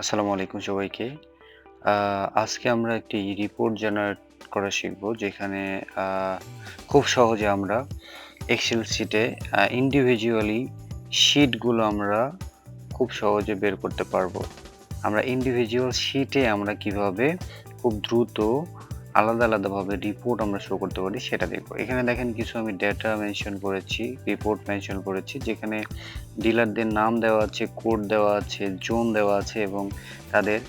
আসসালামু আলাইকুম সবাইকে। আজকে আমরা একটি রিপোর্ট জেনারেট করা শিখব, যেখানে আ খুব সহজে আমরা এক্সেল শিটে ইন্ডিভিজুয়ালি শিটগুলো আমরা খুব সহজে বের করতে পারবো। আমরা ইন্ডিভিজুয়াল শিটে আমরা কিভাবে খুব দ্রুত আলাদাভাবে রিপোর্ট আমরা শো করতে পারি সেটা দেখব। এখানে দেখেন কিছু আমি ডেটা মেনশন করেছি, রিপোর্ট মেনশন করেছি, যেখানে ডিলারদের নাম দেওয়া আছে, কোড দেওয়া আছে, জোন দেওয়া আছে এবং তাদের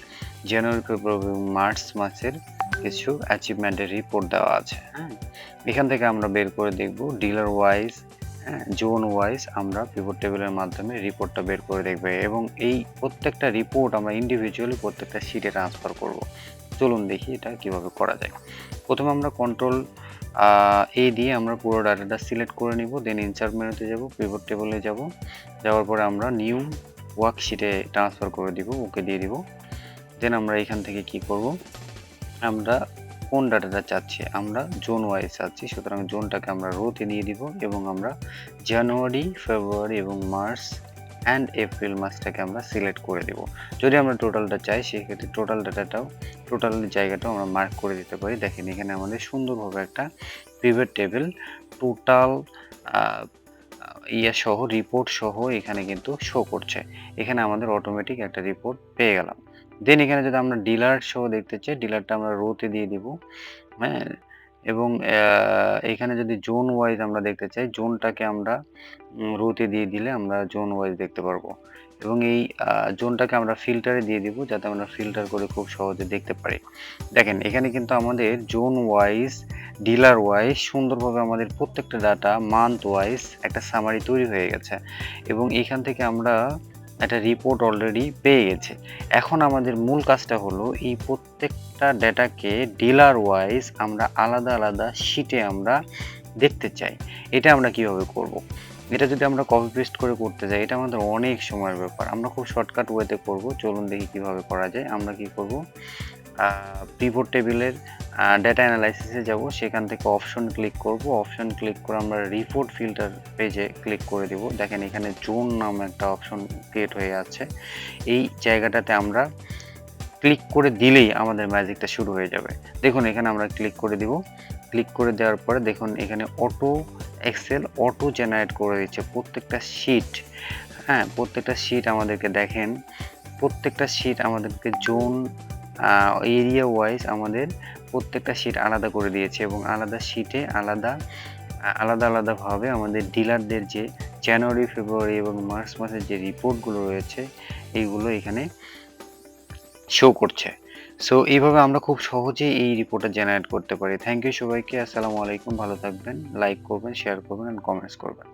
জানুয়ারি, ফেব্রুয়ারি এবং মার্চ মাসের কিছু অ্যাচিভমেন্টের রিপোর্ট দেওয়া আছে। হ্যাঁ? এখান থেকে আমরা বের করে দেখব ডিলার ওয়াইজ, হ্যাঁ, জোন ওয়াইজ আমরা পিভট টেবিলের মাধ্যমে রিপোর্টটা বের করে দেখব এবং এই প্রত্যেকটা রিপোর্ট আমরা ইন্ডিভিজুয়ালি প্রত্যেকটা শিটে ট্রান্সফার করব। চলুন দেখি এটা কিভাবে করা যায়। প্রথমে আমরা কন্ট্রোল এ দিয়ে আমরা পুরো ডাটাটা সিলেক্ট করে নিব, দেন ইনসার্ট মেনুতে যাব, পিভট টেবলে যাব, যাওয়ার পরে আমরা নিউ ওয়ার্কশিটে ট্রান্সফার করে দিব, ওকে দিয়ে দিব। দেন আমরা এখান থেকে কি করব, আমরা কোন ডাটাটা চাচ্ছি, আমরা জোন ওয়াইজ চাচ্ছি, সুতরাং জোনটাকে আমরা রোতে দিয়ে দিব এবং আমরা জানুয়ারি, ফেব্রুয়ারি এবং মার্চ অ্যান্ড এপ্রিল মাসটাকে আমরা সিলেক্ট করে দেব। যদি আমরা টোটালটা চাই সেক্ষেত্রে টোটাল জায়গাটাও আমরা মার্ক করে দিতে পারি। দেখেন এখানে আমাদের সুন্দরভাবে একটা পিভট টেবিল টোটাল সহ রিপোর্ট সহ এখানে কিন্তু শো করছে। এখানে আমাদের অটোমেটিক একটা রিপোর্ট পেয়ে গেলাম। দেন এখানে যদি আমরা ডিলার সহ দেখতে চাই, ডিলারটা আমরা রোতে দিয়ে দিব, হ্যাঁ? এবং এখানে যদি জোন ওয়াইজ আমরা দেখতে চাই, জোনটাকে আমরা রোতে দিয়ে দিলে আমরা জোন ওয়াইজ দেখতে পারবো এবং এই জোনটাকে আমরা ফিল্টারে দিয়ে দিব, যাতে আমরা ফিল্টার করে খুব সহজে দেখতে পারি। দেখেন এখানে কিন্তু আমাদের জোন ওয়াইজ, ডিলার ওয়াইজ সুন্দরভাবে আমাদের প্রত্যেকটা ডাটা মান্থ ওয়াইজ একটা সামারি তৈরি হয়ে গেছে এবং এখান থেকে আমরা একটা রিপোর্ট অলরেডি পেয়ে গেছি। এখন আমাদের মূল কাজটা হলো এই প্রত্যেকটা ডেটাকে ডিলার ওয়াইজ আমরা আলাদা শিটে আমরা দেখতে চাই। এটা আমরা কিভাবে করব? এটা যদি আমরা কপি পেস্ট করে করতে যাই, এটা আমাদের অনেক সময়ের ব্যাপার। আমরা খুব শর্টকাট ওয়েতে করব। চলুন দেখি কিভাবে করা যায়। আমরা কি করব? পিভট টেবিলের ডেটা অ্যানালাইসিসে যাব, সেখান থেকে অপশন ক্লিক করব, অপশন ক্লিক করে আমরা রিপোর্ট ফিল্টার পেজে ক্লিক করে দিব। দেখেন এখানে জোন নামে একটা অপশন ক্রিয়েট হয়ে আছে। এই জায়গাটাতে আমরা ক্লিক করে দিলেই আমাদের ম্যাজিকটা শুরু হয়ে যাবে। দেখুন এখানে আমরা ক্লিক করে দিব। ক্লিক করে দেওয়ার পরে দেখুন এখানে এক্সেল অটো জেনারেট করে দিচ্ছে প্রত্যেকটা শিট। হ্যাঁ, প্রত্যেকটা শিট আমাদেরকে দেখেন, প্রত্যেকটা শিট আমাদেরকে জোন এরিয়া ওয়াইজ আমাদের প্রত্যেকটা শিট আলাদা করে দিয়েছে এবং আলাদা শিটে আলাদাভাবে আমাদের ডিলারদের যে জানুয়ারি, ফেব্রুয়ারি এবং মার্চ মাসের যে রিপোর্টগুলো রয়েছে এইগুলো এখানে শো করছে। সো এইভাবে আমরা খুব সহজেই এই রিপোর্টটা জেনারেট করতে পারি। থ্যাংক ইউ সবাইকে। আসসালামু আলাইকুম। ভালো থাকবেন। লাইক করবেন, শেয়ার করবেন এন্ড কমেন্টস করবেন।